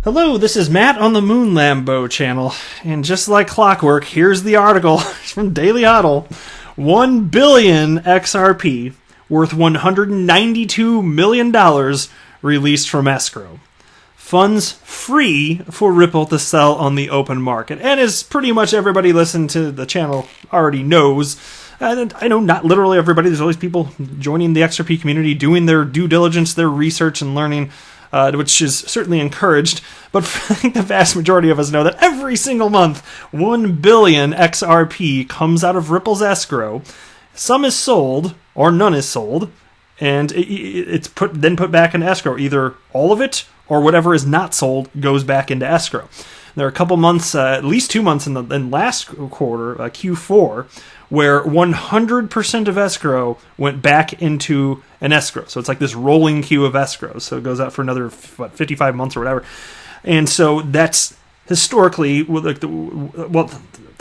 Hello, this is Matt on the Moon Lambo channel, and just like clockwork, here's the article from Daily Huddle. 1 billion XRP, worth $192 million, released from escrow. Funds free for Ripple to sell on the open market. And as pretty much everybody listening to the channel already knows, and I know not literally everybody, there's always people joining the XRP community, doing their due diligence, their research and learning, which is certainly encouraged. But I think the vast majority of us know that every single month, 1 billion XRP comes out of Ripple's escrow. Some is sold, or none is sold, and it's then put back in escrow. Either all of it, or whatever is not sold, goes back into escrow. There are a couple months, at least 2 months in last quarter, Q4, where 100% of escrow went back into an escrow. So it's like this rolling queue of escrow. So it goes out for another 55 months or whatever. And so that's historically,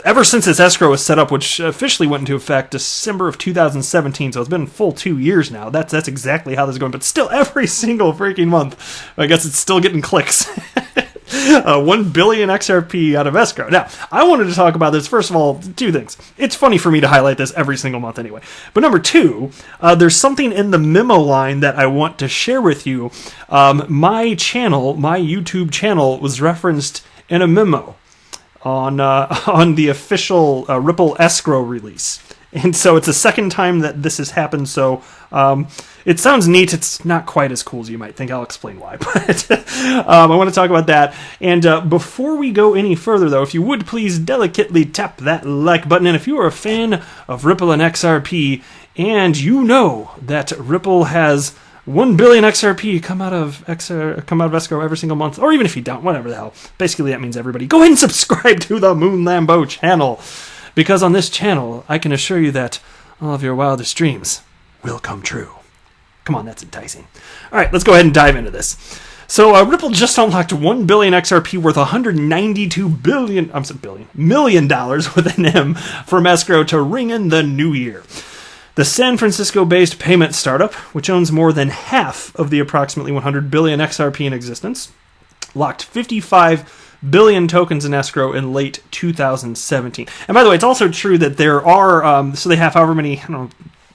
ever since this escrow was set up, which officially went into effect December of 2017, so it's been full 2 years now. That's exactly how this is going. But still, every single freaking month, I guess it's still getting clicks. 1 billion XRP out of escrow. Now, I wanted to talk about this, first of all, two things. It's funny for me to highlight this every single month anyway. But number two, there's something in the Memo Line that I want to share with you. My channel, my YouTube channel, was referenced in a memo on the official Ripple escrow release. And so it's the second time that this has happened, so it sounds neat. It's not quite as cool as you might think. I'll explain why. But I want to talk about that. And before we go any further, though, if you would please delicately tap that like button. And if you are a fan of Ripple and XRP, and you know that Ripple has 1 billion XRP come out of escrow every single month, or even if you don't, whatever the hell. Basically, that means everybody go ahead and subscribe to the Moon Lambo channel. Because on this channel, I can assure you that all of your wildest dreams will come true. Come on, that's enticing. All right, let's go ahead and dive into this. So Ripple just unlocked 1 billion XRP worth $192 million with an M from escrow to ring in the new year. The San Francisco-based payment startup, which owns more than half of the approximately 100 billion XRP in existence, locked 55 billion tokens in escrow in late 2017. And by the way, it's also true that there are, so they have however many, I don't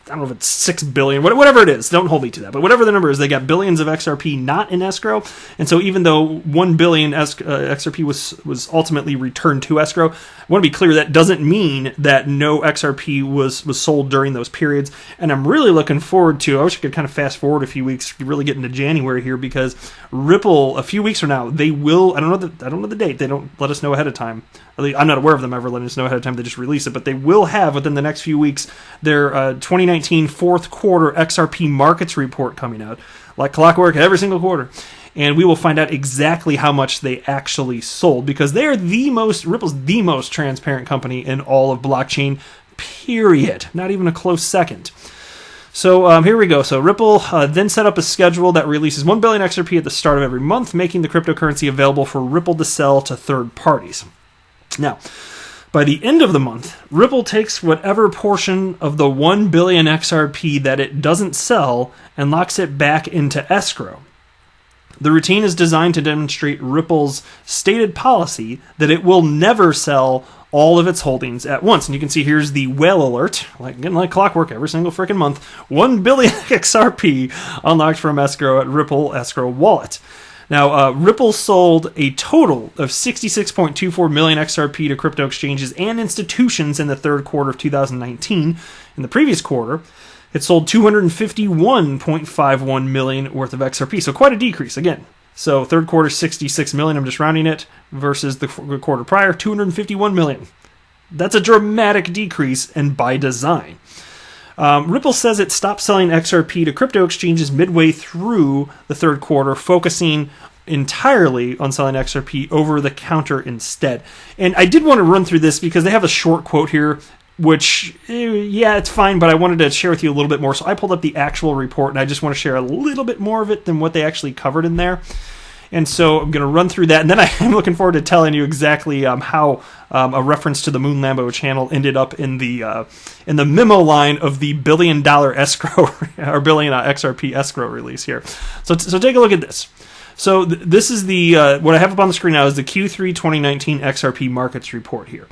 know if it's 6 billion, whatever it is, don't hold me to that, but whatever the number is, they got billions of XRP not in escrow. And so even though 1 billion XRP was ultimately returned to escrow, I want to be clear that doesn't mean that no XRP was sold during those periods. And I'm really looking forward to, I wish I could kind of fast forward a few weeks, really get into January here, because Ripple, a few weeks from now, they will, I don't know the date, they don't let us know ahead of time. I'm not aware of them ever letting us know ahead of time, they just release it, but they will have, within the next few weeks, their 2019 fourth quarter XRP markets report coming out, like clockwork every single quarter. And we will find out exactly how much they actually sold, because they are Ripple's the most transparent company in all of blockchain, period. Not even a close second. So here we go. So Ripple then set up a schedule that releases 1 billion XRP at the start of every month, making the cryptocurrency available for Ripple to sell to third parties. Now, by the end of the month, Ripple takes whatever portion of the 1 billion XRP that it doesn't sell and locks it back into escrow. The routine is designed to demonstrate Ripple's stated policy that it will never sell all of its holdings at once. And you can see here's the whale alert, again like clockwork every single freaking month. 1 billion XRP unlocked from escrow at Ripple escrow wallet. Now, Ripple sold a total of 66.24 million XRP to crypto exchanges and institutions in the third quarter of 2019. In the previous quarter, it sold 251.51 million worth of XRP. So quite a decrease again. So third quarter, 66 million, I'm just rounding it, versus the quarter prior, 251 million. That's a dramatic decrease, and by design. Ripple says it stopped selling XRP to crypto exchanges midway through the third quarter, focusing entirely on selling XRP over the counter instead. And I did want to run through this because they have a short quote here, which, yeah, it's fine, but I wanted to share with you a little bit more. So I pulled up the actual report, and I just want to share a little bit more of it than what they actually covered in there. And so I'm going to run through that, and then I'm looking forward to telling you exactly how a reference to the Moon Lambo channel ended up in the memo line of the $1 billion escrow or billion XRP escrow release here. So take a look at this. So this is the what I have up on the screen now is the Q3 2019 XRP markets report here.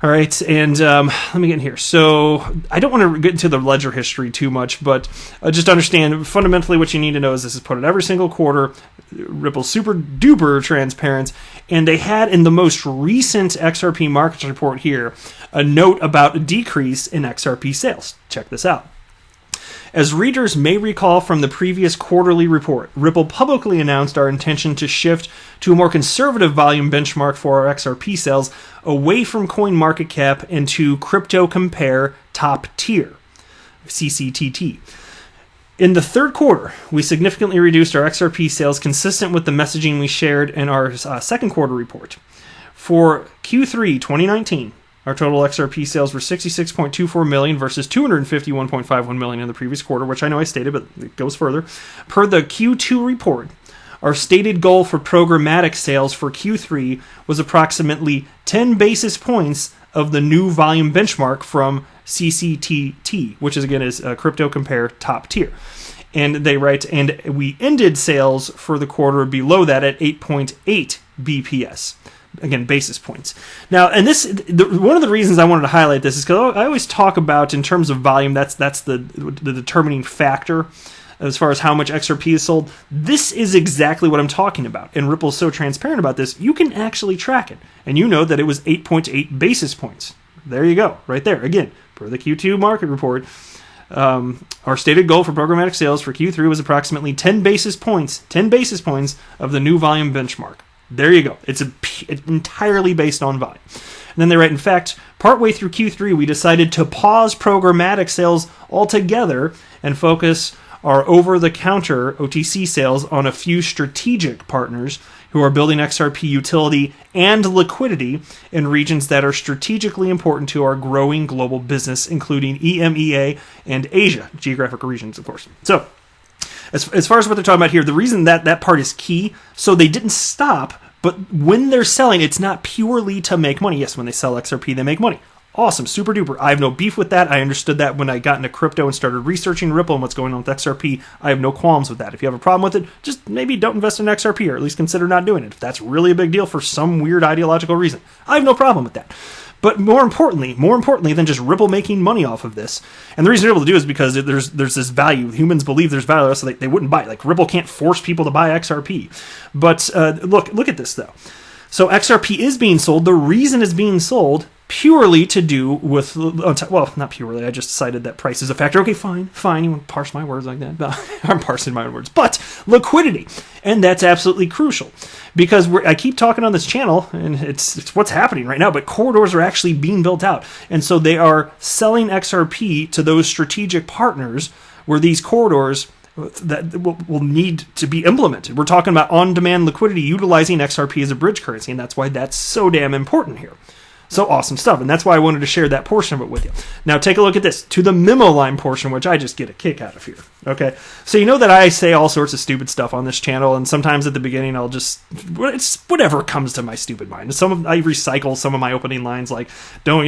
All right, and let me get in here. So I don't want to get into the ledger history too much, but just understand fundamentally what you need to know is this is put in every single quarter. Ripple's super duper transparent, and they had in the most recent XRP markets report here a note about a decrease in XRP sales. Check this out. As readers may recall from the previous quarterly report, Ripple publicly announced our intention to shift to a more conservative volume benchmark for our XRP sales away from CoinMarketCap and to Crypto Compare Top Tier, CCTT. In the third quarter, we significantly reduced our XRP sales consistent with the messaging we shared in our second quarter report. For Q3 2019, our total XRP sales were 66.24 million versus 251.51 million in the previous quarter, which I know I stated, but it goes further. Per the Q2 report, our stated goal for programmatic sales for Q3 was approximately 10 basis points of the new volume benchmark from CCTT, which is again is Crypto Compare Top Tier. And they write, and we ended sales for the quarter below that at 8.8 BPS. Again, basis points. Now, and one of the reasons I wanted to highlight this is because I always talk about in terms of volume, that's the determining factor as far as how much XRP is sold. This is exactly what I'm talking about. And Ripple's so transparent about this, you can actually track it. And you know that it was 8.8 basis points. There you go, right there. Again, per the Q2 market report, our stated goal for programmatic sales for Q3 was approximately 10 basis points of the new volume benchmark. There you go. It's entirely based on volume. And then they write, in fact, partway through Q3, we decided to pause programmatic sales altogether and focus our over-the-counter OTC sales on a few strategic partners who are building XRP utility and liquidity in regions that are strategically important to our growing global business, including EMEA and Asia, geographic regions, of course. So, as far as what they're talking about here, the reason that part is key, so they didn't stop, but when they're selling, it's not purely to make money. Yes, when they sell XRP, they make money. Awesome, super duper. I have no beef with that. I understood that when I got into crypto and started researching Ripple and what's going on with XRP. I have no qualms with that. If you have a problem with it, just maybe don't invest in XRP or at least consider not doing it. If that's really a big deal for some weird ideological reason, I have no problem with that. But more importantly than just Ripple making money off of this, and the reason they're able to do it is because there's this value. Humans believe there's value, so they wouldn't buy it. Like Ripple can't force people to buy XRP. But look at this though. So XRP is being sold. The reason it's being sold purely to do with, well, not purely, I just cited that price is a factor. Okay, fine, you want to parse my words like that? I'm parsing my own words. But liquidity, and that's absolutely crucial, because I keep talking on this channel, and it's what's happening right now, but corridors are actually being built out, and so they are selling XRP to those strategic partners where these corridors that will need to be implemented. We're talking about on-demand liquidity utilizing XRP as a bridge currency, and that's why that's so damn important here. So awesome stuff, and that's why I wanted to share that portion of it with you. Now take a look at this, to the Memo Line portion, which I just get a kick out of here. Okay, so you know that I say all sorts of stupid stuff on this channel, and sometimes at the beginning it's whatever comes to my stupid mind. I recycle some of my opening lines, like don't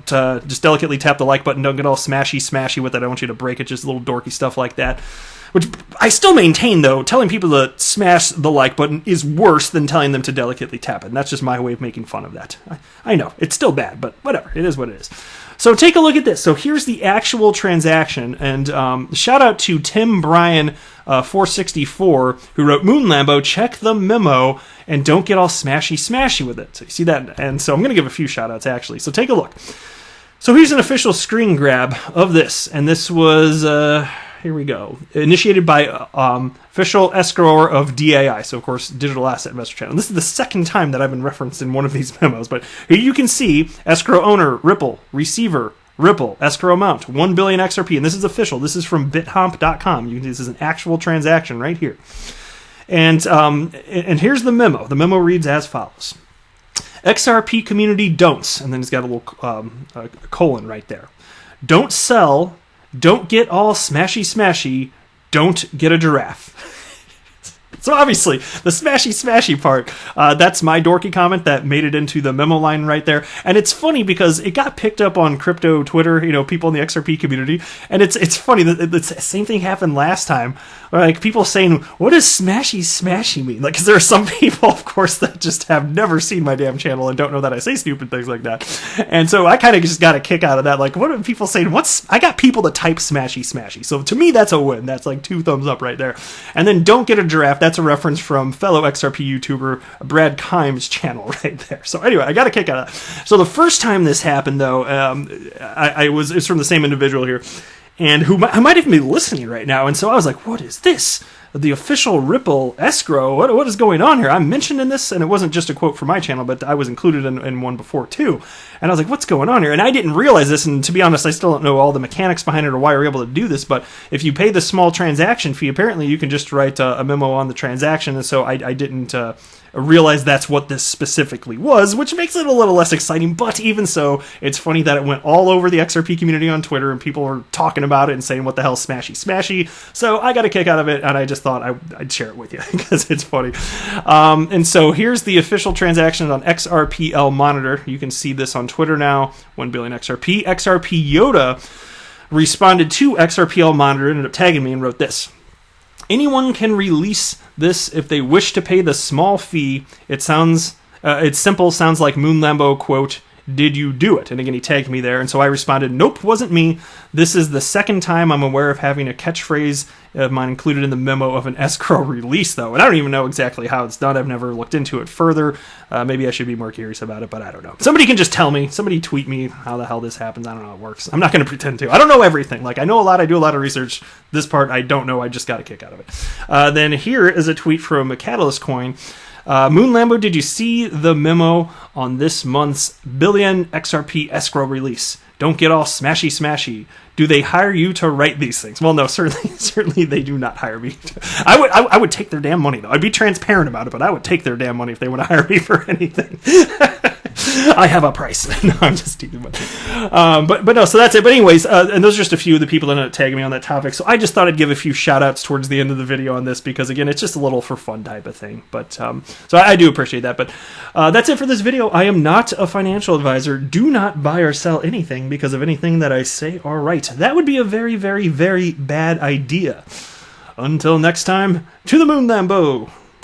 just delicately tap the like button, don't get all smashy with it. I want you to break it, just little dorky stuff like that. Which I still maintain, though, telling people to smash the like button is worse than telling them to delicately tap it. And that's just my way of making fun of that. I know, it's still bad, but whatever. It is what it is. So take a look at this. So here's the actual transaction. And shout out to Tim Bryan 464, who wrote, Moon Lambo, check the memo and don't get all smashy with it. So you see that? And so I'm going to give a few shout outs, actually. So take a look. So here's an official screen grab of this. And this was... here we go. Initiated by official escrower of DAI, so of course, Digital Asset Investor Channel. This is the second time that I've been referenced in one of these memos, but here you can see escrow owner, Ripple, receiver, Ripple, escrow amount, 1 billion XRP, and this is official. This is from bithomp.com. This is an actual transaction right here. And here's the memo. The memo reads as follows. XRP community don'ts, and then it's got a little colon right there. Don't sell... Don't get all smashy, don't get a giraffe. So obviously, the smashy part, that's my dorky comment that made it into the memo line right there. And it's funny because it got picked up on crypto Twitter, you know, people in the XRP community. And it's funny that the same thing happened last time. Like, people saying, what does smashy mean? Like, because there are some people, of course, that just have never seen my damn channel and don't know that I say stupid things like that. And so I kind of just got a kick out of that. Like, what are people saying? I got people to type smashy. So to me, that's a win. That's like 2 thumbs up right there. And then don't get a giraffe. That's a reference from fellow XRP YouTuber Brad Kimes' channel right there. So anyway, I got a kick out of that. So the first time this happened, though, it's from the same individual here, and who I might even be listening right now. And so I was like, what is this? The official Ripple escrow? What is going on here? I'm mentioned in this, and it wasn't just a quote from my channel, but I was included in one before too. And I was like, what's going on here? And I didn't realize this, and to be honest, I still don't know all the mechanics behind it or why we're able to do this, but if you pay the small transaction fee, apparently you can just write a memo on the transaction, and so I didn't realize that's what this specifically was, which makes it a little less exciting, but even so, it's funny that it went all over the XRP community on Twitter, and people were talking about it and saying, what the hell, smashy. So I got a kick out of it, and I just thought I'd share it with you, because it's funny. And so here's the official transaction on XRPL Monitor. You can see this on Twitter now, 1 billion XRP. XRP Yoda responded to XRPL Monitor, ended up tagging me and wrote this. Anyone can release this if they wish to pay the small fee. It's simple, sounds like Moon Lambo, quote, did you do it? And again, he tagged me there, and so I responded, nope, wasn't me. This is the second time I'm aware of having a catchphrase of mine included in the memo of an escrow release, though. And I don't even know exactly how it's done. I've never looked into it further. Maybe I should be more curious about it, but I don't know. Somebody can just tell me. Somebody tweet me how the hell this happens. I don't know how it works. I'm not going to pretend to. I don't know everything. Like, I know a lot. I do a lot of research. This part, I don't know. I just got a kick out of it. Then here is a tweet from a Catalyst Coin. Moon Lambo, did you see the memo on this month's billion XRP escrow release? Don't get all smashy. Do they hire you to write these things? Well, no, certainly they do not hire me. I would take their damn money, though. I'd be transparent about it, but I would take their damn money if they want to hire me for anything. I have a price. No, I'm just teasing. But no, so that's it. But anyways, and those are just a few of the people that ended up tagging me on that topic. So I just thought I'd give a few shout outs towards the end of the video on this because, again, it's just a little for fun type of thing. But so I do appreciate that. But that's it for this video. I am not a financial advisor. Do not buy or sell anything because of anything that I say or write. That would be a very, very, very bad idea. Until next time, to the moon, Lambo.